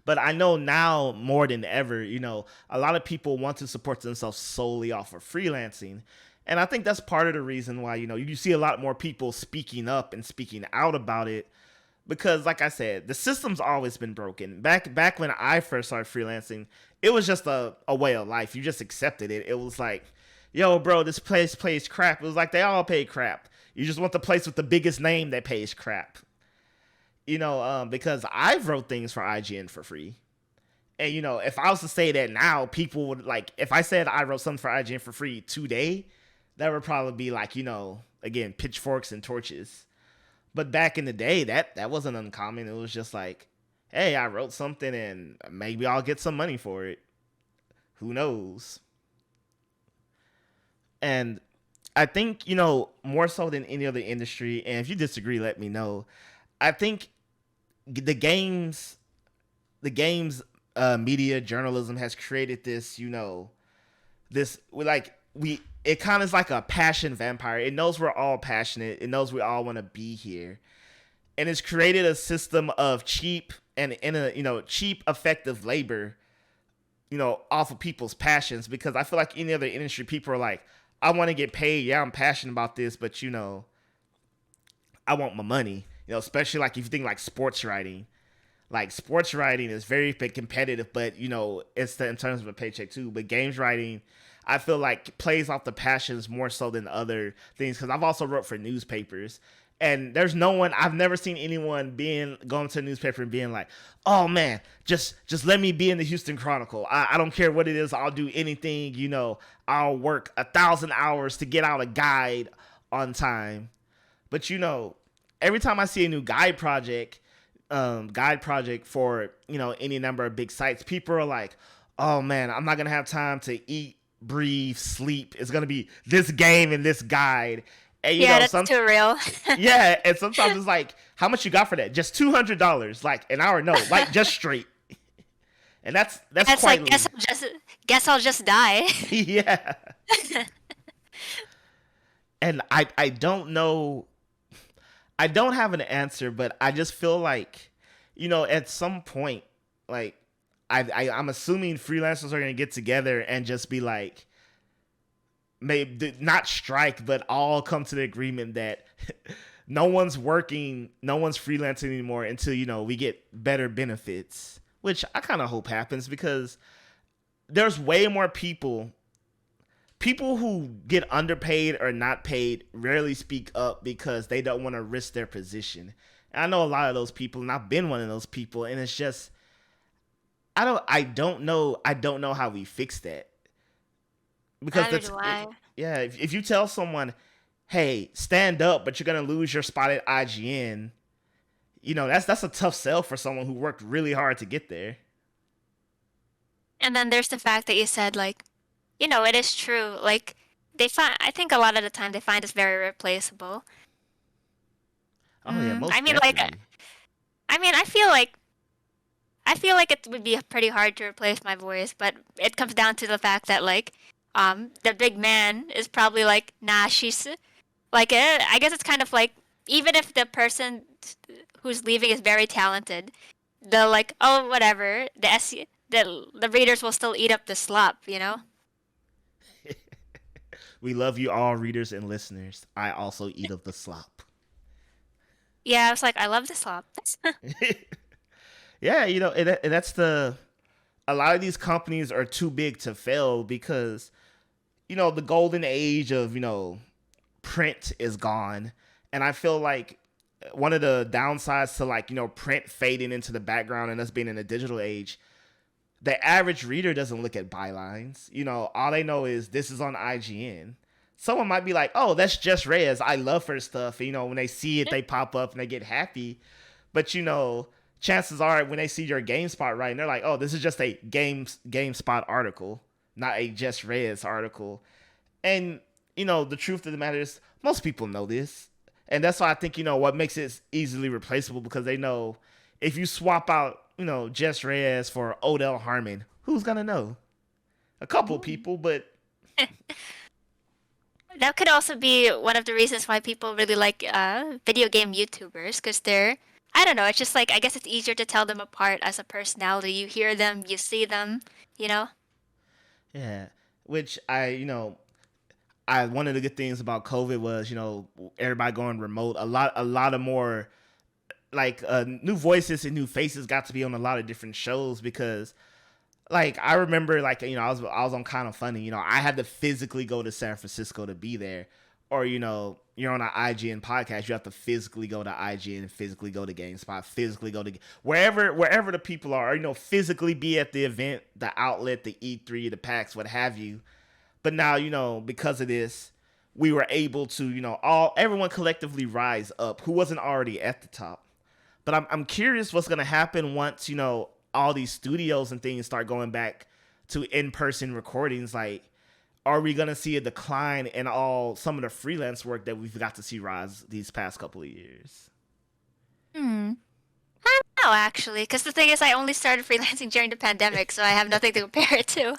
But I know now more than ever, a lot of people want to support themselves solely off of freelancing. And I think that's part of the reason why, you see a lot more people speaking up and speaking out about it. Because like I said, the system's always been broken. Back when I first started freelancing, it was just a way of life. You just accepted it. It was like, yo, bro, this place pays crap. It was like they all pay crap. You just want the place with the biggest name that pays crap. Because I wrote things for IGN for free. And, if I was to say that now, people would like, if I said I wrote something for IGN for free today, that would probably be like, again, pitchforks and torches. But back in the day, that wasn't uncommon. It was just like, hey, I wrote something and maybe I'll get some money for it. Who knows? And I think, more so than any other industry, and if you disagree, let me know. I think the games media journalism has created this, this it kind of is like a passion vampire. It knows we're all passionate. It knows we all want to be here, and it's created a system of cheap cheap effective labor, off of people's passions. Because I feel like any other industry, people are like, I want to get paid. Yeah, I'm passionate about this, but I want my money. Especially like if you think like sports writing. Like sports writing is very competitive, but it's in terms of a paycheck too. But games writing, I feel like plays off the passions more so than other things. Because I've also wrote for newspapers, and there's no one, I've never seen anyone going to a newspaper and being like, oh man, just let me be in the Houston Chronicle. I don't care what it is. I'll do anything. I'll work 1,000 hours to get out a guide on time. But every time I see a new guide project for any number of big sites, people are like, oh man, I'm not gonna have time to eat, breathe, sleep. It's gonna be this game and this guide. And Yeah, that's too real. yeah, and sometimes it's like, how much you got for that? Just $200, like an hour? No, like just straight. And that's It's quite like guess I'll just die. yeah. And I don't know. I don't have an answer, but I just feel like, at some point, like I'm assuming freelancers are gonna get together and just be like, maybe not strike, but all come to the agreement that no one's working, no one's freelancing anymore until we get better benefits, which I kind of hope happens because there's way more people who get underpaid or not paid rarely speak up because they don't want to risk their position. And I know a lot of those people, and I've been one of those people, and it's just I don't know how we fix that. Because Neither do I. yeah, if you tell someone, hey, stand up, but you're gonna lose your spot at IGN, that's a tough sell for someone who worked really hard to get there. And then there's the fact that you said, like, it is true. Like, I think a lot of the time they find us very replaceable. Oh yeah, I most mean, like, definitely. I mean, I feel like it would be pretty hard to replace my voice, but it comes down to the fact that, like, the big man is probably like, nah, she's like, I guess it's kind of like, even if the person who's leaving is very talented, they'll like, oh, whatever, the readers will still eat up the slop. We love you all, readers and listeners. I also eat of the slop. Yeah, I was like, I love the slop. Yeah, and that's a lot of these companies are too big to fail because the golden age of print is gone, and I feel like one of the downsides to like print fading into the background and us being in a digital age, the average reader doesn't look at bylines. All they know is this is on IGN. Someone might be like, oh, that's Jess Reyes, I love her stuff. When they see it, they pop up and they get happy. But chances are when they see your GameSpot writing, they're like, oh, this is just a GameSpot article, not a Jess Reyes article. And the truth of the matter is most people know this. And that's why I think what makes it easily replaceable, because they know if you swap out Jess Reyes for Odell Harmon, who's gonna know? A couple people, but That could also be one of the reasons why people really like video game YouTubers, because I don't know, it's just like, I guess it's easier to tell them apart as a personality. You hear them, you see them, you know? yeah. Which one of the good things about COVID was everybody going remote. A lot of more like new voices and new faces got to be on a lot of different shows because like I remember like I was on Kind of Funny. I had to physically go to San Francisco to be there, or you're on an IGN podcast, you have to physically go to IGN, physically go to GameSpot, physically go to wherever the people are, or physically be at the event, the outlet, the E3, the PAX, what have you. But now because of this, we were able to everyone collectively rise up who wasn't already at the top. But I'm curious what's gonna happen once all these studios and things start going back to in-person recordings. Like, are we gonna see a decline in some of the freelance work that we've got to see rise these past couple of years? Hmm. I don't know, actually, because the thing is, I only started freelancing during the pandemic, so I have nothing to compare it to.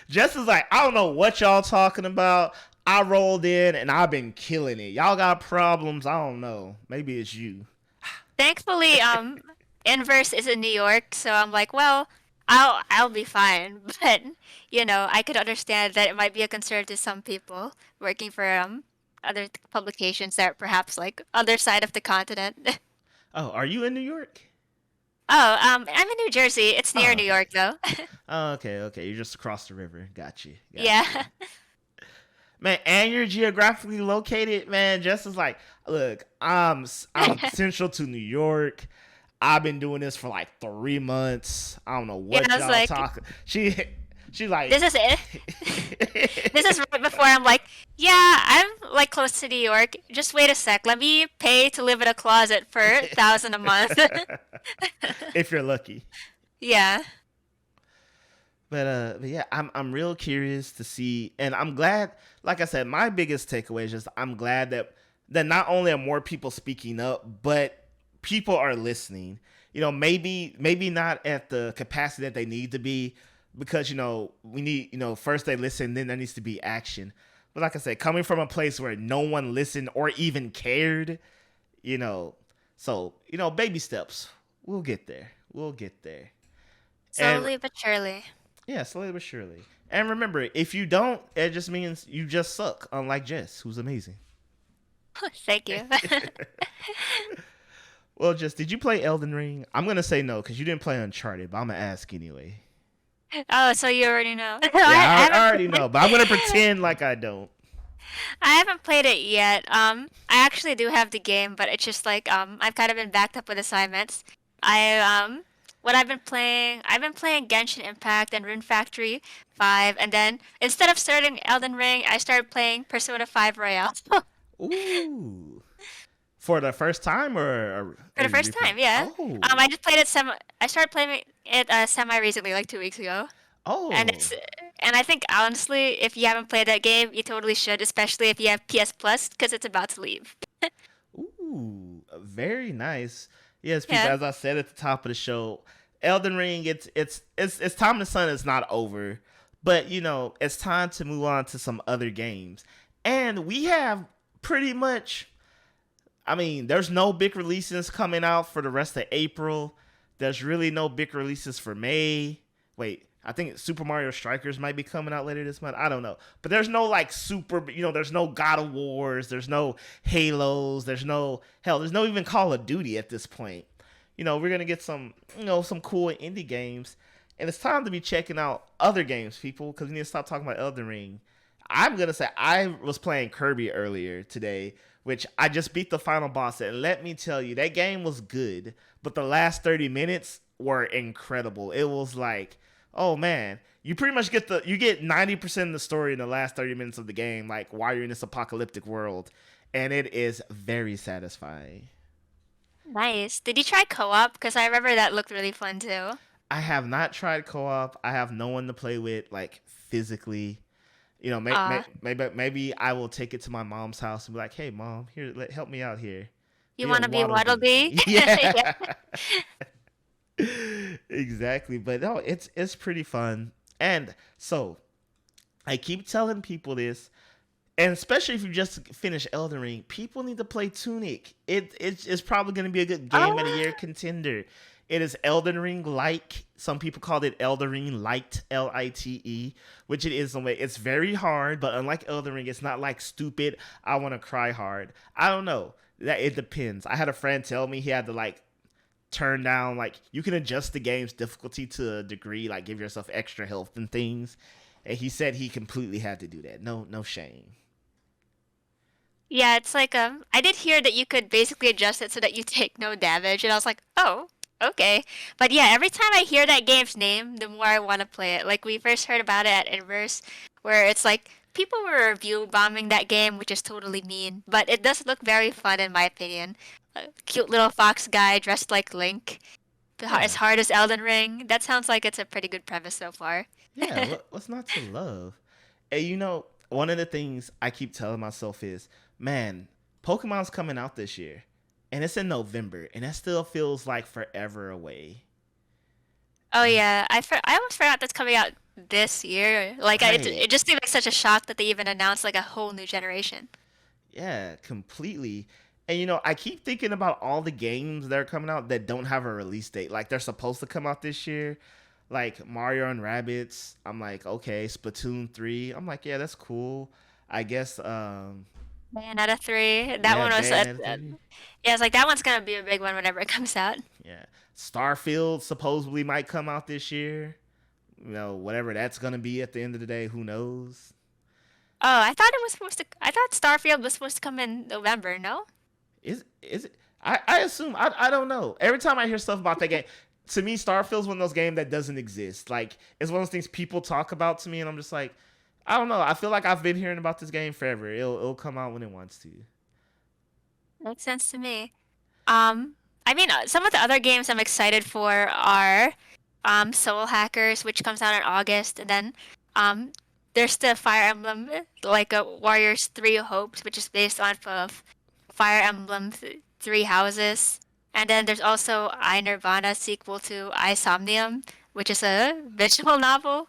Jess is like, I don't know what y'all talking about. I rolled in and I've been killing it. Y'all got problems? I don't know. Maybe it's you. Thankfully, Inverse is in New York, so I'm like, well, I'll be fine. But I could understand that it might be a concern to some people working for other publications that are perhaps like other side of the continent. Oh, are you in New York? Oh, I'm in New Jersey. It's near Oh, New okay. York, though. Oh, okay. You're just across the river. Got you. Got you. Yeah. Man, and you're geographically located, man. Jess is like, look, I'm central to New York. I've been doing this for like 3 months. I don't know Yeah, what I was y'all like, she like this is it. This is right before I'm like, yeah, I'm like close to New York. Just wait a sec. Let me pay to live in a closet for 1,000 a month. if you're lucky. Yeah. But yeah, I'm real curious to see, and I'm glad. Like I said, my biggest takeaway is just I'm glad that not only are more people speaking up, but people are listening. Maybe not at the capacity that they need to be, because we need first they listen, then there needs to be action. But like I said, coming from a place where no one listened or even cared, You know, so baby steps. We'll get there. We'll get there. And Slowly but surely. yeah, slowly but surely. And remember, if you don't, it just means you just suck. Unlike Jess, who's amazing. Thank you. Well, Jess, did you play Elden Ring? I'm gonna say no because you didn't play Uncharted, but I'm gonna ask anyway. Oh, so you already know. Yeah, I I haven't already know, but I'm gonna pretend like I don't. I haven't played it yet. I actually do have the game, but it's just like I've kind of been backed up with assignments. I what I've been playing Genshin Impact and Rune Factory 5, and then instead of starting Elden Ring, I started playing Persona 5 Royale. Ooh, for the first time, For or the you first replaying? time, yeah. Oh, I just played it I started playing it semi recently, like 2 weeks ago. And oh, it's and I think honestly, if you haven't played that game, you totally should, especially if you have PS Plus, because it's about to leave. ooh, very nice. Yes, people. Yeah. As I said at the top of the show, Elden Ring. It's time the sun is not over, but it's time to move on to some other games, and we have pretty much. I mean, there's no big releases coming out for the rest of April. There's really no big releases for May. Wait, I think Super Mario Strikers might be coming out later this month. I don't know. But there's no like there's no God of Wars, there's no Halos, there's no even Call of Duty at this point. We're going to get some cool indie games. And it's time to be checking out other games, people, because we need to stop talking about Elden Ring. I'm gonna say I was playing Kirby earlier today, which I just beat the final boss. And let me tell you, that game was good, but the last 30 minutes were incredible. It was like, oh man, you pretty much you get 90% of the story in the last 30 minutes of the game, like while you're in this apocalyptic world, and it is very satisfying. Nice. Did you try co-op? Because I remember that looked really fun too. I have not tried co-op. I have no one to play with, like physically. Uh, Maybe I will take it to my mom's house and be like, "Hey, mom, here, help me out here. you Be a want to be Waddle Waddle Dee." Dee? Yeah. Yeah, exactly. But no, it's pretty fun. And so I keep telling people this, and especially if you just finish Elden Ring, people need to play Tunic. It's probably going to be a good game of the Oh, year contender. It is Elden Ring like. Some people called it Elden Ring Light, Lite, which it is. It's very hard, but unlike Elden Ring, it's not like stupid. I want to cry hard. I don't know. That it depends. I had a friend tell me he had to like turn down, like you can adjust the game's difficulty to a degree, like give yourself extra health and things. And he said he completely had to do that. No, no shame. yeah. It's like I did hear that you could basically adjust it so that you take no damage, and I was like, oh, okay. But yeah, every time I hear that game's name, the more I want to play it. Like we first heard about it at Inverse, where it's like people were review bombing that game, which is totally mean, but it does look very fun in my opinion. A cute little fox guy dressed like Link, as Yeah, hard as Elden Ring. That sounds like it's a pretty good premise so far. yeah. What's not to love? And one of the things I keep telling myself is, man, Pokemon's coming out this year, and it's in November, and that still feels like forever away. Oh yeah, I almost forgot that's coming out this year. Like Right. it just seemed like such a shock that they even announced like a whole new generation. Yeah, completely. And I keep thinking about all the games that are coming out that don't have a release date. Like they're supposed to come out this year. Like Mario and Rabbids. I'm like, okay, Splatoon 3. I'm like, yeah, that's cool. I guess Bayonetta 3, that yeah, one was Bayonetta 3. yeah, it's like that one's gonna be a big one whenever it comes out. Yeah. Starfield supposedly might come out this year. Whatever that's gonna be at the end of the day, who knows? Oh, I thought it was supposed to. I thought Starfield was supposed to come in November. No? Is it? I assume I don't know. Every time I hear stuff about that game, to me, Starfield's one of those games that doesn't exist. Like it's one of those things people talk about to me, and I'm just like, I don't know. I feel like I've been hearing about this game forever. It'll come out when it wants to. Makes sense to me. I mean, some of the other games I'm excited for are Soul Hackers, which comes out in August, and then um, there's the Fire Emblem, like Warriors Three Hopes, which is based off of Fire Emblem Three Houses, and then there's also I Nirvana sequel to I Somnium, which is a visual novel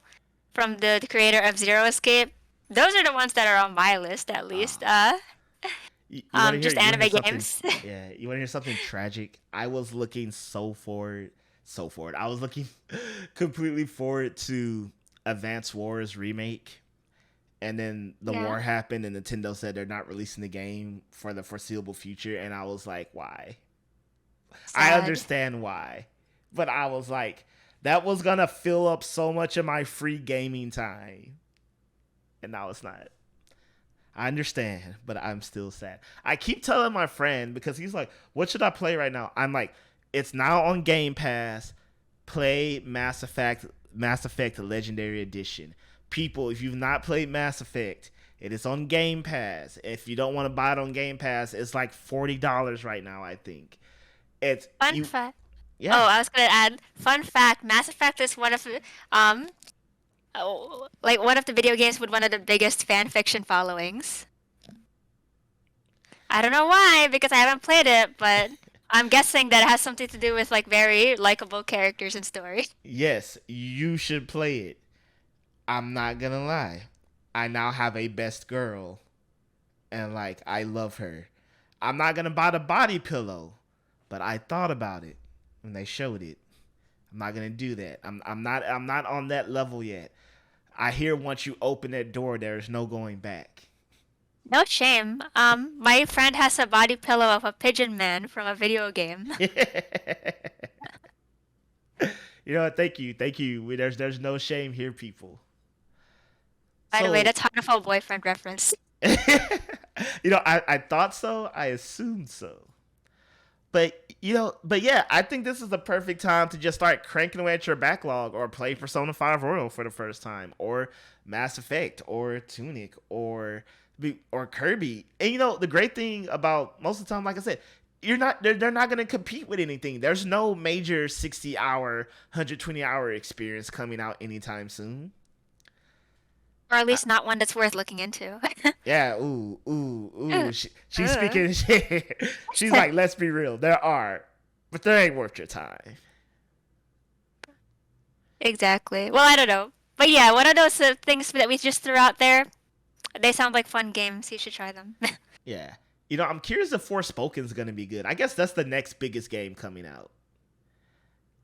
from the creator of Zero Escape. Those are the ones that are on my list, at least. Ah, You want to hear? Just You want to hear anime something? games. Yeah, you want to hear something tragic? I was looking so forward. I was looking completely forward to Advance Wars remake, and then the Yeah, war happened, and Nintendo said they're not releasing the game for the foreseeable future, and I was like, why? I sad. understand why, but I was like, that was gonna fill up so much of my free gaming time, and now it's not. I understand, but I'm still sad. I keep telling my friend because he's like, "What should I play right now?" I'm like, "It's now on Game Pass. Play Mass Effect Legendary Edition." People, if you've not played Mass Effect, it is on Game Pass. If you don't want to buy it on Game Pass, it's like $40 right now, I think. It's Fun you fact. Oh, yeah. I was gonna add fun fact. Mass Effect is one of um like one of the video games with one of the biggest fan fiction followings. I don't know why because I haven't played it, but I'm guessing that it has something to do with like very likable characters and story. Yes, you should play it. I'm not going to lie. I now have a best girl and like I love her. I'm not gonna buy the body pillow, but I thought about it when they showed it. I'm not gonna do that. I'm not on that level yet. I hear once you open that door, there's no going back. No shame. My friend has a body pillow of a pigeon man from a video game. You know what? Thank you. There's no shame here, people. By the way, So that's Hanafo boyfriend reference. I thought so. I assumed so. But yeah, I think this is the perfect time to just start cranking away at your backlog or play Persona 5 Royal for the first time or Mass Effect or Tunic or Kirby. And the great thing about most of the time, like I said, they're not going to compete with anything. There's no major 60-hour, 120-hour experience coming out anytime soon. Or at least not one that's worth looking into. Yeah, ooh. She's Ugh. speaking. She's like, let's be real. There are, but they ain't worth your time. Exactly. Well, I don't know. But yeah, one of those things that we just threw out there, they sound like fun games. You should try them. Yeah, I'm curious if Forspoken's gonna be good. I guess that's the next biggest game coming out.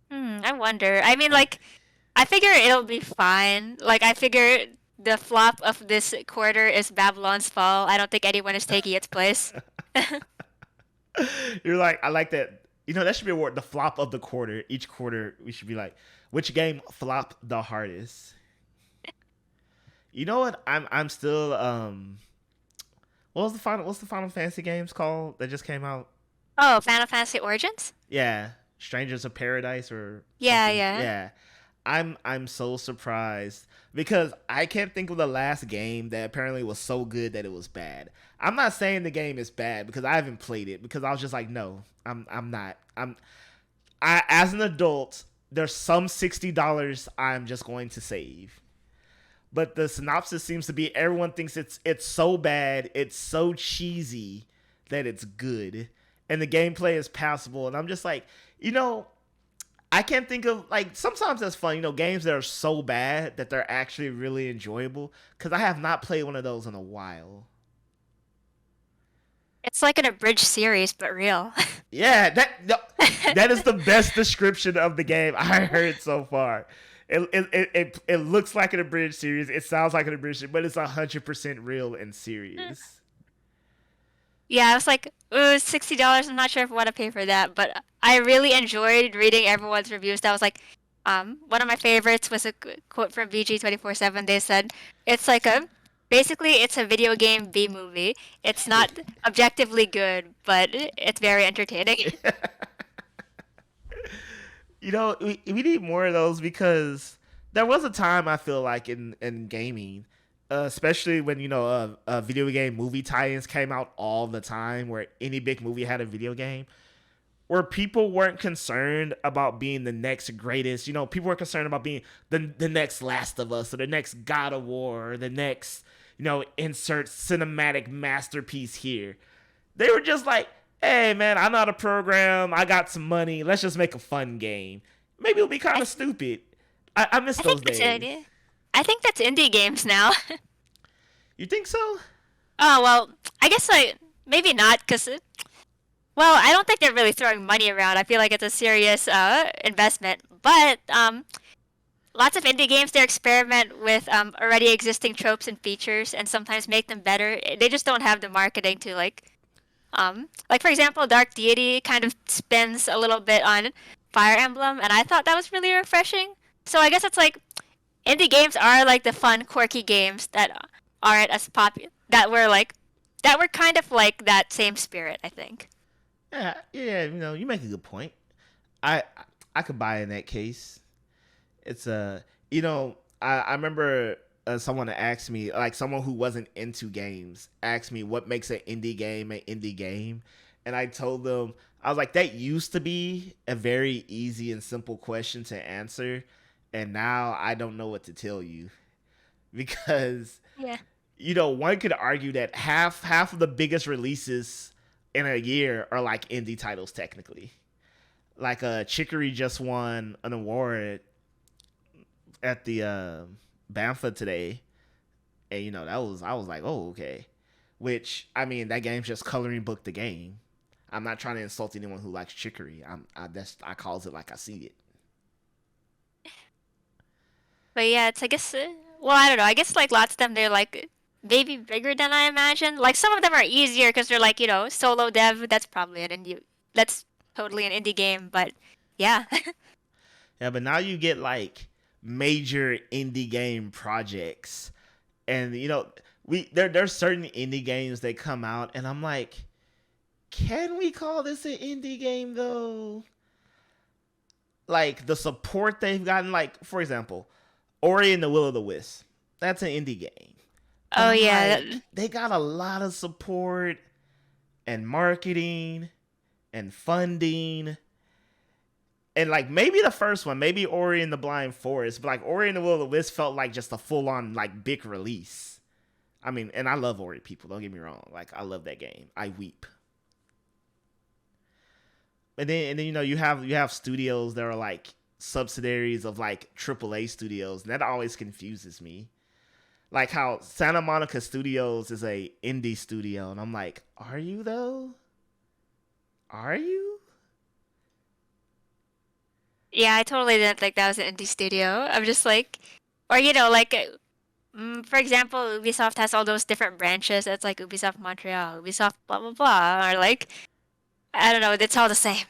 I wonder. I mean, like, I figure it'll be fine. Like, I figure the flop of this quarter is Babylon's Fall. I don't think anyone is taking its place. You're like, I like that. That should be a word. The flop of the quarter. Each quarter, we should be like, which game flopped the hardest? You know what? I'm still what's the Final Fantasy games called that just came out? Oh, Final Fantasy Origins? Yeah, Strangers of Paradise or Yeah, something. yeah. Yeah. I'm so surprised because I can't think of the last game that apparently was so good that it was bad. I'm not saying the game is bad because I haven't played it because I was just like, no, I'm not. I as an adult, there's some $60 I'm just going to save. But the synopsis seems to be everyone thinks it's so bad, it's so cheesy that it's good, and the gameplay is passable. And I'm just like, I can't think of like sometimes that's fun, games that are so bad that they're actually really enjoyable. Because I have not played one of those in a while. It's like an abridged series, but real. Yeah, that is the best description of the game I heard so far. It looks like an abridged series. It sounds like an abridged series, but it's 100% real and serious. Yeah, I was like, ooh, $60. I'm not sure if I want to pay for that, but I really enjoyed reading everyone's reviews. That was like, one of my favorites was a quote from VG247. They said, it's like basically it's a video game B movie. It's not objectively good, but it's very entertaining. We need more of those because there was a time I feel like in gaming, especially when video game movie tie-ins came out all the time, where any big movie had a video game, where people weren't concerned about being the next greatest. People were concerned about being the next Last of Us or the next God of War or the next insert cinematic masterpiece here. They were just like, hey man, I know how to program. I got some money. Let's just make a fun game. Maybe it'll be kind I, of stupid. I miss I those think that's days. I think that's indie games now. You think so? Oh, well, I guess like maybe not, because well, I don't think they're really throwing money around. I feel like it's a serious investment. But lots of indie games they experiment with already existing tropes and features, and sometimes make them better. They just don't have the marketing to like for example, Dark Deity kind of spins a little bit on Fire Emblem, and I thought that was really refreshing. So I guess it's like indie games are like the fun, quirky games that aren't as popular, that were kind of like that same spirit, I think. Yeah, yeah, you make a good point. I I could buy in that case. It's I remember someone asked me, like someone who wasn't into games, asked me what makes an indie game, and I told them I was like that used to be a very easy and simple question to answer, and now I don't know what to tell you because Yeah. one could argue that half of the biggest releases in a year are like indie titles technically. Like Chicory just won an award at the Banter today, and that was I was like, oh okay. Which I mean, that game's just coloring book the game. I'm not trying to insult anyone who likes Chicory. I calls it like I see it. But yeah, it's I guess well, I don't know. I guess like lots of them they're like maybe bigger than I imagined. Like some of them are easier because they're like solo dev. That's probably an indie. That's totally an indie game. But yeah, Yeah, but now you get like major indie game projects, and there's certain indie games that come out, and I'm like, can we call this an indie game though? Like the support they've gotten, like for example, Ori and the Will of the Wisp. That's an indie game. But oh I'm yeah, like, they got a lot of support and marketing and funding. And like maybe the first one, maybe Ori and the Blind Forest, but like Ori and the Will of the Wisp felt like just a full on like big release. I mean, and I love Ori people, don't get me wrong. Like I love that game. I weep. And then you have studios that are like subsidiaries of like AAA studios, and that always confuses me. Like how Santa Monica Studios is a indie studio, and I'm like, are you though? Are you? yeah. I totally didn't think that was an indie studio. I'm just like, or for example, Ubisoft has all those different branches. It's like Ubisoft Montreal, Ubisoft blah blah blah, or like I don't know. It's all the same.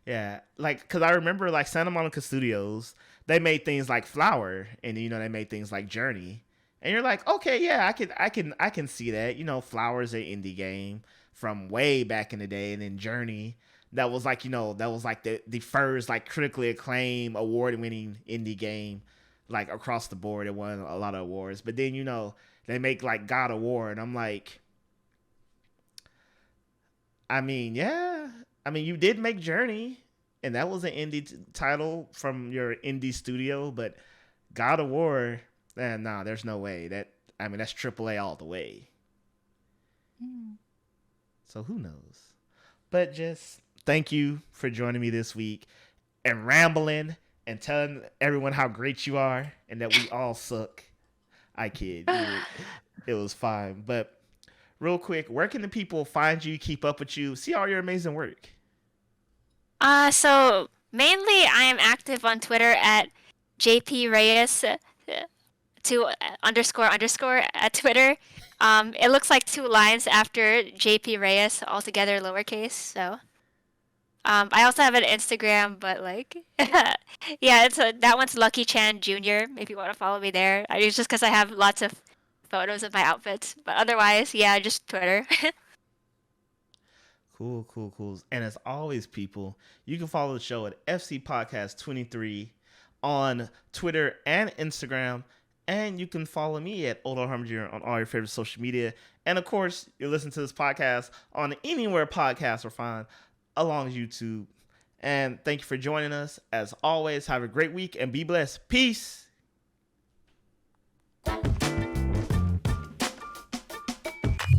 Yeah, like because I remember like Santa Monica Studios, they made things like Flower, and they made things like Journey, and you're like, okay, yeah, I can see that. Flower's an indie game from way back in the day, and then Journey, that was like the first like critically acclaimed award winning indie game, like across the board. It won a lot of awards, but then they make like God of War, and I'm like, I mean, yeah. I mean, you did make Journey, and that was an indie title from your indie studio, but God of War, nah, there's no way. I mean, that's AAA all the way. So who knows? But just thank you for joining me this week and rambling and telling everyone how great you are and that we all suck. I kid. It was fine. But real quick, where can the people find you, keep up with you, see all your amazing work? So mainly I am active on Twitter at JP Reyes to underscore at Twitter. It looks like two lines after JP Reyes, altogether lowercase. So I also have an Instagram, but like, yeah, that one's Lucky Chan Jr. If you want to follow me there, it's just because I have lots of photos of my outfits. But otherwise, yeah, just Twitter. Cool, cool, cool. And as always, people, you can follow the show at FC Podcast 23 on Twitter and Instagram. And you can follow me at Odo Harmon Jr. on all your favorite social media. And of course, you listen to this podcast on anywhere podcasts are found, along with YouTube. And thank you for joining us. As always, have a great week and be blessed. Peace.